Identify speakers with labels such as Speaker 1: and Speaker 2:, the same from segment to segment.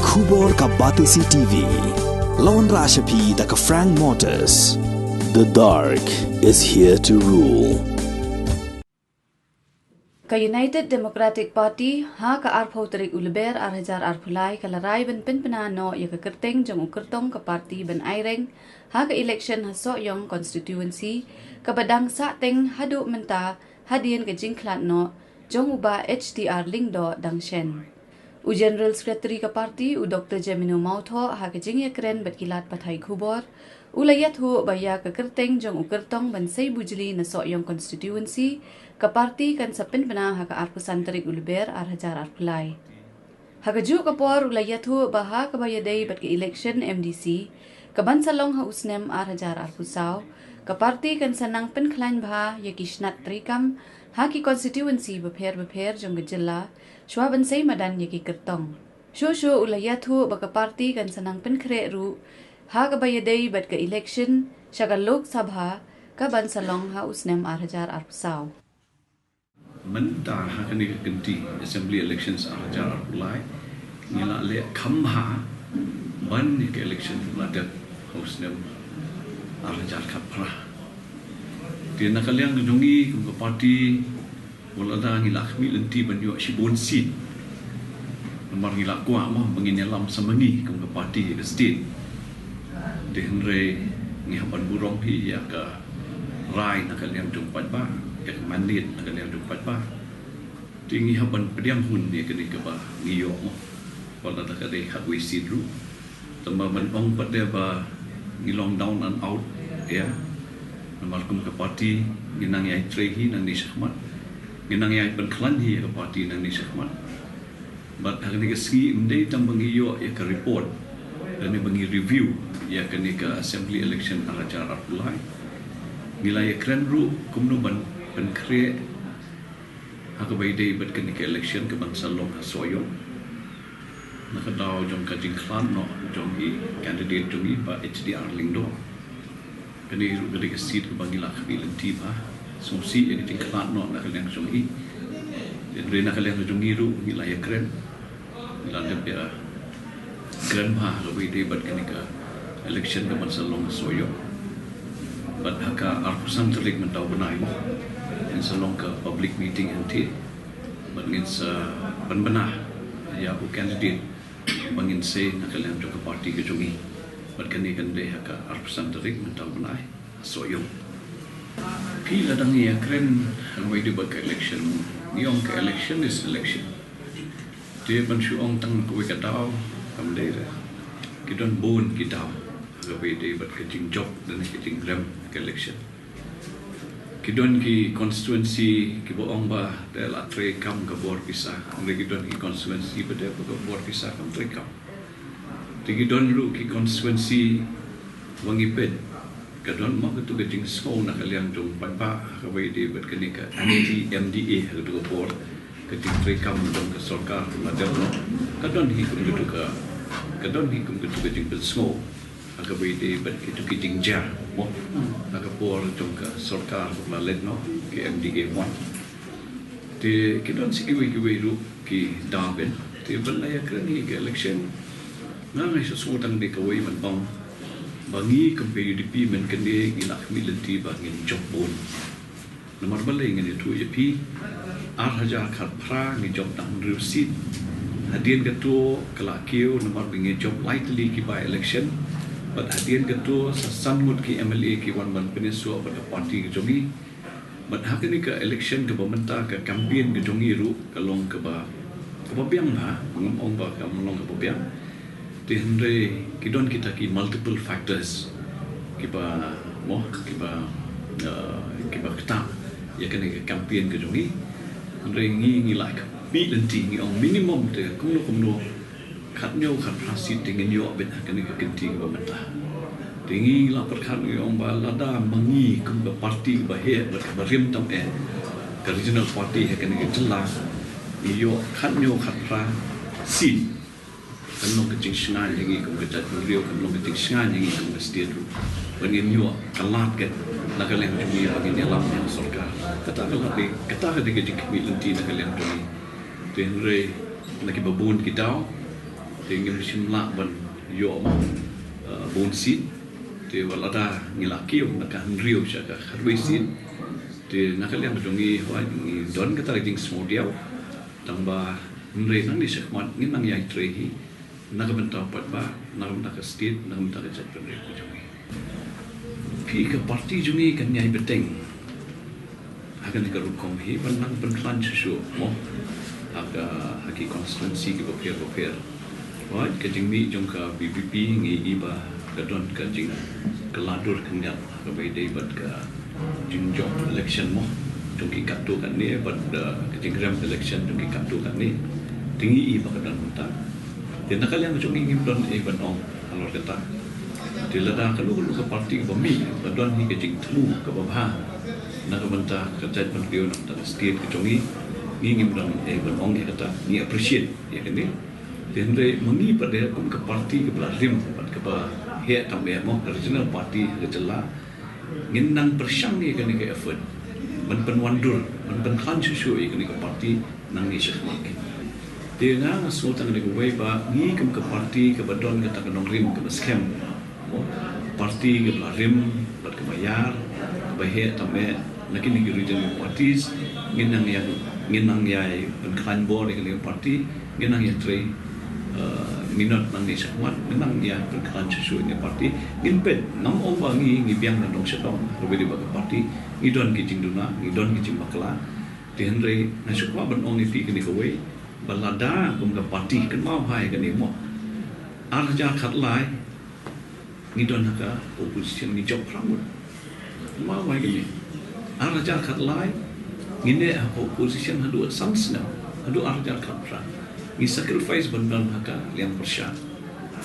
Speaker 1: Khubor ka Batisi TV. Lawan Rashapi da ka Frank Motors. The dark is here to rule.
Speaker 2: Ka United Democratic Party ha ka arpho tarik ulber arhajar arphulai ka larai ben penpenano ya ka kerteng jong ukertong ka parti ben aireng ha ka election ha so yong constituency ka badang sa teng hadu menta hadien ka jingklat no jong uba HDR lingdo dang shen. U General Secretary ka parti u Dr. Jemino Mautho ha ka jing yakren bet kilat pathai khubor u layat hu baya ka kerteng jong ukertong ben sei bujli na so yong constituency ka parti kan sapin bena ha ka arpusan tarik ulber arhajar arpulai. Ha ka ju ka por ulayat hu baha ka bayadei bat ka election MDC ka bansalong ha usnem arhajar arpusau ka parti kan sanang penklan bha ya kishnat trikam ha ki constituency bapher jong gejela shwa ban sei madan ya ki kertong. Shu ulayat hu ba ka parti kan sanang penkre ru ha ka bayadei bat ka election shagal lok sabha ka bansalong ha usnem arhajar arpusau.
Speaker 3: Mentah akan diganti assembly elections ajar mulai ngila le khamha ban ke election ada hostnya ajar khapra dia nak kalian dungi ke parti wala da ngila khmi lenti banyo shibon seat nomor ngila kwa mah menginelam semengi ke parti ke state de henre ngihaban burong hi ya ka rai nak kalian jumpat ba yang mandit akan yang dapat bah tinggi haban pediam hun dia kena ke bah ngiyo mo wala tak ada hak wisi dulu tambah menong pada bah ngilong down and out ya namalkum ke parti ginang yai trehi nang ni syahmat ginang yai penklan hi ke parti nang ni syahmat but hari ni keski mendai tambah ngiyo ya ke report dan ni bagi review ya kena ke assembly election acara pulai nilai keren ru kumno ban pen kre hak baidei bet kena ke election ke bangsa long hasoyo nak daw jong ka jingklan no jong hi candidate jong hi ba HDR lingdo keni ru gede ke seat ke bangila khbi lenti ba somsi yang jingklan no nak kalian jong hi den nak kalian jong hi ru nilai keren nilai dia keren ba hak baidei bet kena ke election ke bangsa long hasoyo but haka arpusan terik mentau benai mo in salong ke public meeting nanti but ngin sa benbenah ya u candidate bangin say nak kalian ke parti ke jungi but kani kan deh haka arpusan terik mentau benai soyong pila dang ya keren way di bak election niong ke election is election dia ban syuong tang ko ka tao kam deh kidon bon kitao gawe day but getting job dan getting gram ke election kidon ki constituency ki boong ba de la tre kam ka bor pisah ang kidon ki constituency ba de ka bor pisah kam tre kam kidon lu ki constituency wangi ped kadon mo ka tu getting school na kalian dong pa gawe day but kani ka anti MDA ka tu bor getting tre kam dong ka sarkar la de no kadon hi ku tu ka kadon hi ku tu getting school agak beda bet itu kijing jar, mo agak por jongka sarkar lalet no ke MDA 1. Te kita sikiwi ru ki daben te belaya kerani ke election. Nang sesuatu yang dikawai menbang bangi ke PUDP men kende ngilak milenti bangin jobbon. Nomor balai ngene tu yepi arhaja kharpra ngi job tang rusit. Hadian ketua kelakio nomor bingi job lightly ki by election. But hadian ketua sasangut ki MLA ki wan penisua pada parti ke jongi. But hakini ke election ke pemerintah ke campaign ke jongi ru kalong ke ba kebabiang ba ngomong ba ke melong ke kebabiang. Dihendre kidon kita ki multiple factors ki ba mo ki ba kita ya kena ke campaign ke jongi. Andre ngi like bi lenti ngi on minimum te kumno katnyo kat prasit dengan yo ben kena ke kenti ke pemerintah. Tinggi la perkhat ngi on ba lada mangi ke parti ba he ba rim tam ke regional party kena ke jelas yo katnyo kat prasit kan ke jingshna lagi ke ketat rio kan ke jingshna lagi ke state ru bangin yo kalat ke nak kalian cumi bangin alam sarkar kata ke jing mi lenti nak kalian cumi tenre nak babun kita ingin simla ban yo bon sit te walada ngilakio nakahan rio siya ka harwisin te nakaliang jongi wa ni don ka taring smodiaw tamba nre nang ni sekmat ngin nang yai trehi nakamenta pat ba nakamenta ka state nakamenta ka chat penre ko jongi pi ka parti jongi kan yai beteng akan ka rukom hi ban nang ban klan chu mo aga haki constituency ke boker wa ka jingmi jong ka BBP ngi iba kadon ka jing keladur kengal ka bai dei bat ka jinjong election mo jong ki katu kan ni bat ka jingram election jong ki katu kan ni tinggi iba kadon ta dan nakal yang jong ngim don e ban ong alor kata dilada kalu ka parti ka mi kadon hi ka jing tlu ka babha na ka banta ka jat ban pio nak ta state ka jongi ngim don e ban ong kata ni appreciate ya kan ni dan re mengi pada kum ke parti ke belaslim pada ke he tambe mo original parti ke jela nginang persang ni kan ke effort men penwandur men penkan susu kan ke parti nang ni syekh mak dia ngang sultan ni wei ba ni kum ke parti ke badon ke tak nong rim ke scam parti ke belaslim pada ke bayar ke he tambe nakin ni regional parties nginang yai penkan bor ke parti nginang ya tray minat nang ni sakmat memang dia berkelan sesuai dengan parti inpet nam obangi ngibiang dan dong setong berbeda bagi parti ngidon kijing duna ngidon kijing bakla dihenre nasukwa ban ong ipi kini kowe balada kum ke parti kan mau hai kan mo arja khatlai ngidon haka opposition ni job rambut mau hai kini arja khatlai ngine opposition hadu samsna hadu arja khatra ni sacrifice bandang haka liang persya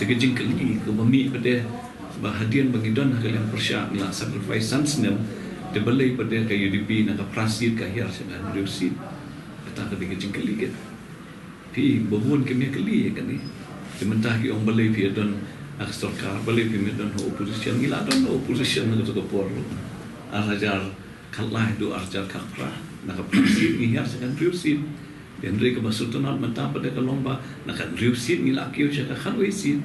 Speaker 3: tegejing kali ke mami pada bahadian bangidon haka liang persya ngila sacrifice sansnem de balai pada ke UDP nak prasid ke hiar sedang reusit kata ke tegejing kali ke pi bohon ke me kali kan ni sementara ki ong balai pi don akstorkar balai pi medon opposition ngila don opposition nak to por arajar kalai do arajar kapra nak prasid ni hiar sedang reusit dan mereka bersultanat mentah pada kelomba nak riusit ni laki usia kan riusit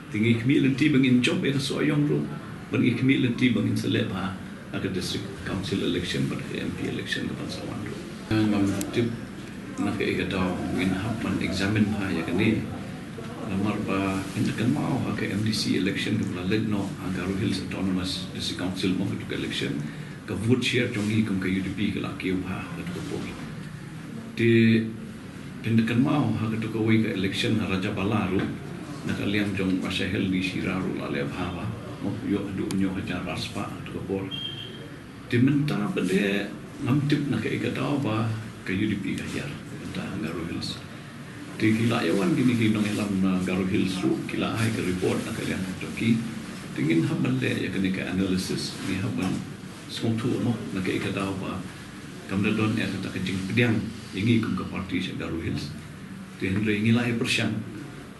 Speaker 3: tinggi kami lenti bangin job yang soyong ru bagi kami lenti bangin seleb ha nak district council election pada MP election ke Pansawan ru ngam tip nak ke tau win hapan examine ha ya kini lamar ba kan mau ha ke MDC election ke Lalit no Garu Hills Autonomous District Council mau ke election ke vote share jongi ke UDP ke laki ha ke tu di pendekan mau ha ketu ko ke election Raja Balaru nak liam jong masahel di Siraru lale bhawa mo yo adu nyo hajar raspa tu ko di menta bede ngamtip nak ke tau ba ke UDP ka yar ta Garu Hills di kila yawan gini kinong elam Garu Hills ru kila ai ke report nak liam joki tingin haballe ya kene ke analysis ni haban semua tu mo nak ke tau ba kamda don ya kata kejing pediang ingi kum ke parti Garu Hills dan rengi lah persiang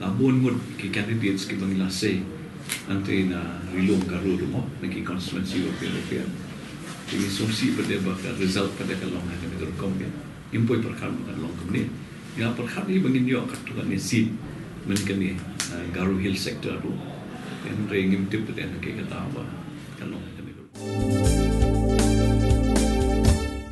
Speaker 3: labun mud ki candidates ki bangila say nanti na rilong Garu mo naki constituency of European ini solusi pada bakal result pada kalong ha kan Garu ya impoi perkara bukan long kemudian ya perkara ni bangin yo kat tu kan seat menikani Garu Hills sector tu dan rengi tip pada naki kata apa kalong